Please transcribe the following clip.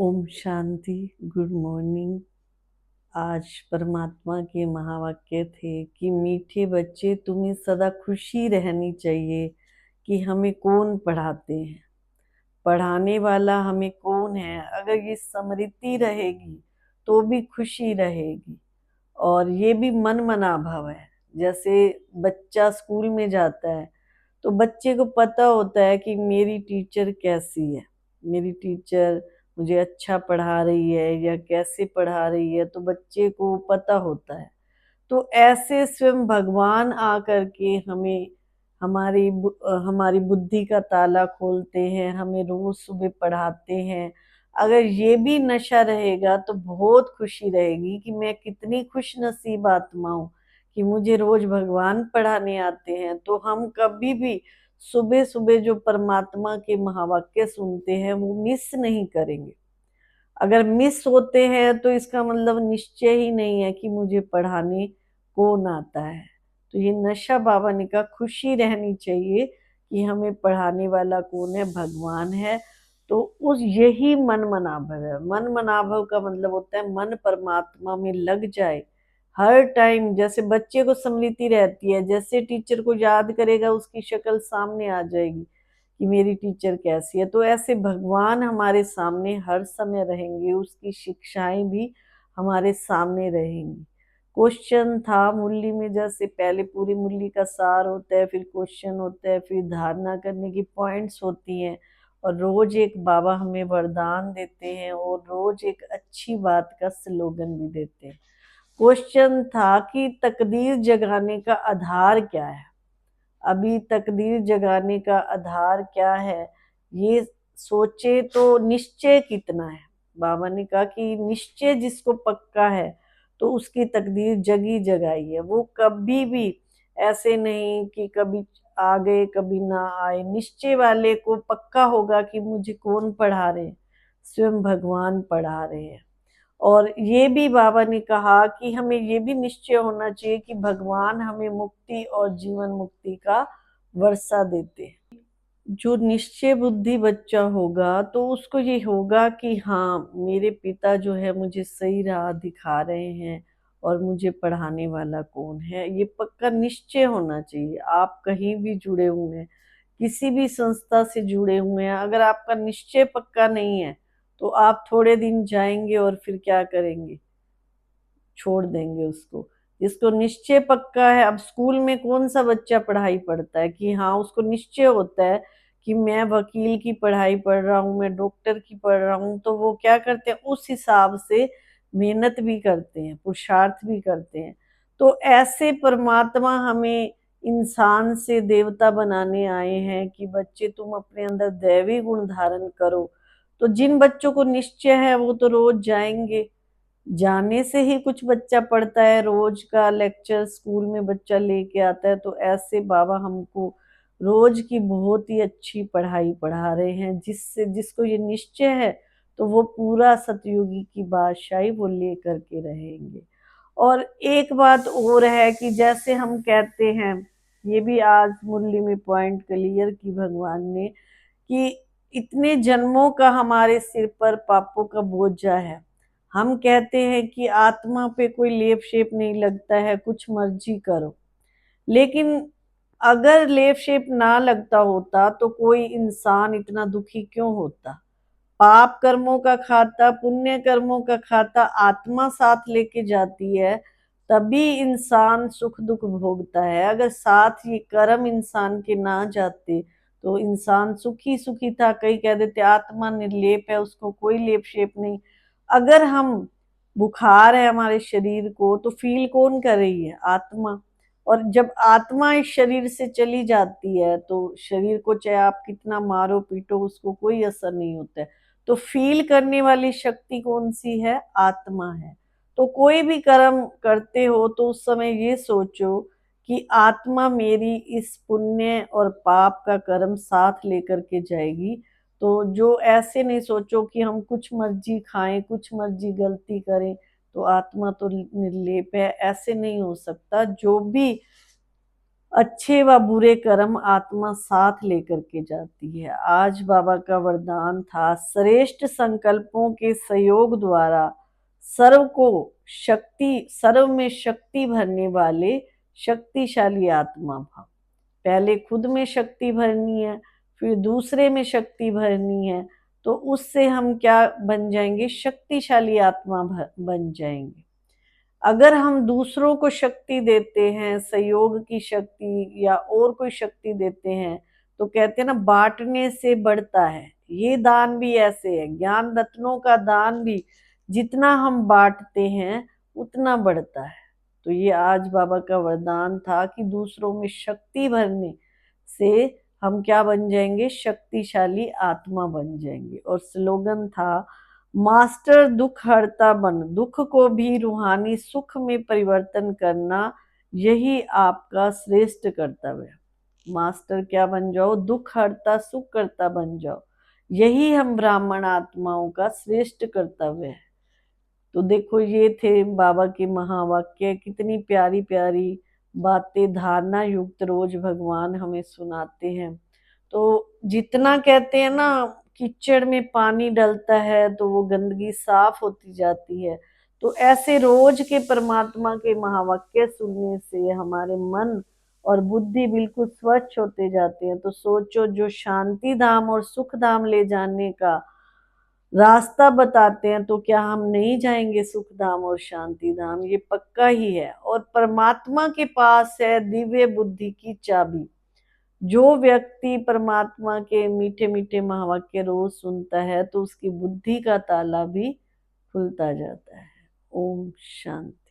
Om Shanti. Good morning. आज परमात्मा के महावाक्य थे कि मीठे बच्चे तुम्हें सदा खुशी रहनी चाहिए कि हमें कौन पढ़ाते हैं, पढ़ाने वाला हमें कौन है। अगर ये स्मृति रहेगी तो भी खुशी रहेगी। और ये भी मन मना भाव है। जैसे बच्चा स्कूल में जाता है तो बच्चे को पता होता है कि मेरी टीचर कैसी है, मेरी टीचर मुझे अच्छा पढ़ा रही है या कैसे पढ़ा रही है, तो बच्चे को पता होता है। तो ऐसे स्वयं भगवान आकर के हमें हमारी बुद्धि का ताला खोलते हैं, हमें रोज सुबह पढ़ाते हैं। अगर ये भी नशा रहेगा तो बहुत खुशी रहेगी कि मैं कितनी खुश नसीब आत्मा हूँ कि मुझे रोज भगवान पढ़ाने आते हैं। तो हम कभी भी सुबह सुबह जो परमात्मा के महावाक्य सुनते हैं वो मिस नहीं करेंगे। अगर मिस होते हैं तो इसका मतलब निश्चय ही नहीं है कि मुझे पढ़ाने कौन आता है। तो ये नशा बाबा ने कहा खुशी रहनी चाहिए कि हमें पढ़ाने वाला कौन है, भगवान है। तो उस यही मन मनाभव है। मन मनाभव का मतलब होता है मन परमात्मा में लग जाए हर टाइम। जैसे बच्चे को स्मृति रहती है, जैसे टीचर को याद करेगा उसकी शक्ल सामने आ जाएगी कि मेरी टीचर कैसी है। तो ऐसे भगवान हमारे सामने हर समय रहेंगे, उसकी शिक्षाएं भी हमारे सामने रहेंगी। क्वेश्चन था मुरली में, जैसे पहले पूरी मुरली का सार होता है, फिर क्वेश्चन होता है, फिर धारणा करने की पॉइंट्स होती हैं, और रोज एक बाबा हमें वरदान देते हैं और रोज एक अच्छी बात का स्लोगन भी देते हैं। क्वेश्चन था कि तकदीर जगाने का आधार क्या है। अभी तकदीर जगाने का आधार क्या है ये सोचे तो निश्चय कितना है। बाबा ने कहा कि निश्चय जिसको पक्का है तो उसकी तकदीर जगी जगाई है। वो कभी भी ऐसे नहीं कि कभी आ गए कभी ना आए। निश्चय वाले को पक्का होगा कि मुझे कौन पढ़ा रहे हैं, स्वयं भगवान पढ़ा रहे हैं। और ये भी बाबा ने कहा कि हमें ये भी निश्चय होना चाहिए कि भगवान हमें मुक्ति और जीवन मुक्ति का वर्षा देते हैं। जो निश्चय बुद्धि बच्चा होगा तो उसको ये होगा कि हाँ, मेरे पिता जो है मुझे सही राह दिखा रहे हैं और मुझे पढ़ाने वाला कौन है। ये पक्का निश्चय होना चाहिए। आप कहीं भी जुड़े हुए हैं, किसी भी संस्था से जुड़े हुए हैं, अगर आपका निश्चय पक्का नहीं है तो आप थोड़े दिन जाएंगे और फिर क्या करेंगे, छोड़ देंगे उसको। जिसको निश्चय पक्का है, अब स्कूल में कौन सा बच्चा पढ़ाई पढ़ता है कि हाँ उसको निश्चय होता है कि मैं वकील की पढ़ाई पढ़ रहा हूँ, मैं डॉक्टर की पढ़ रहा हूँ, तो वो क्या करते हैं उस हिसाब से मेहनत भी करते हैं, पुरुषार्थ भी करते हैं। तो ऐसे परमात्मा हमें इंसान से देवता बनाने आए हैं कि बच्चे तुम अपने अंदर दैवी गुण धारण करो। तो जिन बच्चों को निश्चय है वो तो रोज जाएंगे। जाने से ही कुछ बच्चा पढ़ता है, रोज का लेक्चर स्कूल में बच्चा लेके आता है। तो ऐसे बाबा हमको रोज की बहुत ही अच्छी पढ़ाई पढ़ा रहे हैं, जिससे जिसको ये निश्चय है तो वो पूरा सतयुगी की बादशाही वो लेकर के रहेंगे। और एक बात और है कि जैसे हम कहते हैं, ये भी आज मुरली में पॉइंट क्लियर की भगवान ने, कि इतने जन्मों का हमारे सिर पर पापों का बोझा है। हम कहते हैं कि आत्मा पे कोई लेप शेप नहीं लगता है, कुछ मर्जी करो। लेकिन अगर लेप शेप ना लगता होता तो कोई इंसान इतना दुखी क्यों होता। पाप कर्मों का खाता, पुण्य कर्मों का खाता आत्मा साथ लेके जाती है, तभी इंसान सुख दुख भोगता है। अगर साथ ये कर्म इंसान के ना जाते तो इंसान सुखी सुखी था। कई कह देते आत्मा निर्लेप है, उसको कोई लेप शेप नहीं। अगर हम बुखार है हमारे शरीर को तो फील कौन कर रही है, आत्मा। और जब आत्मा इस शरीर से चली जाती है तो शरीर को चाहे आप कितना मारो पीटो उसको कोई असर नहीं होता है। तो फील करने वाली शक्ति कौन सी है, आत्मा है। तो कोई भी कर्म करते हो तो उस समय ये सोचो कि आत्मा मेरी इस पुण्य और पाप का कर्म साथ लेकर के जाएगी। तो जो ऐसे नहीं सोचो कि हम कुछ मर्जी खाएं, कुछ मर्जी गलती करें तो आत्मा तो निर्लेप है, ऐसे नहीं हो सकता। जो भी अच्छे व बुरे कर्म आत्मा साथ लेकर के जाती है। आज बाबा का वरदान था, श्रेष्ठ संकल्पों के सहयोग द्वारा सर्व में शक्ति भरने वाले शक्तिशाली आत्मा भाव। पहले खुद में शक्ति भरनी है, फिर दूसरे में शक्ति भरनी है, तो उससे हम क्या बन जाएंगे? शक्तिशाली आत्मा बन जाएंगे। अगर हम दूसरों को शक्ति देते हैं, सहयोग की शक्ति या और कोई शक्ति देते हैं, तो कहते हैं ना, बांटने से बढ़ता है। ये दान भी ऐसे है, ज्ञान रत्नों का दान भी जितना हम बांटते हैं उतना बढ़ता है। तो ये आज बाबा का वरदान था कि दूसरों में शक्ति भरने से हम क्या बन जाएंगे? शक्तिशाली आत्मा बन जाएंगे। और स्लोगन था, मास्टर दुख हरता बन, दुख को भी रूहानी सुख में परिवर्तन करना, यही आपका श्रेष्ठ कर्तव्य है। मास्टर क्या बन जाओ? दुख हरता सुख करता बन जाओ। यही हम ब्राह्मण आत्माओं का श्रेष्ठ कर्तव्य है। तो देखो, ये थे बाबा के महावाक्य। कितनी प्यारी प्यारी बातें धारणा युक्त रोज भगवान हमें सुनाते हैं। तो जितना कहते हैं ना, कीचड़ में पानी डलता है तो वो गंदगी साफ होती जाती है। तो ऐसे रोज के परमात्मा के महावाक्य सुनने से हमारे मन और बुद्धि बिल्कुल स्वच्छ होते जाते हैं। तो सोचो, जो शांति धाम और सुख धाम ले जाने का रास्ता बताते हैं, तो क्या हम नहीं जाएंगे सुख धाम और शांति धाम? ये पक्का ही है। और परमात्मा के पास है दिव्य बुद्धि की चाबी। जो व्यक्ति परमात्मा के मीठे मीठे महावाक्य रोज सुनता है, तो उसकी बुद्धि का ताला भी खुलता जाता है। ओम शांति।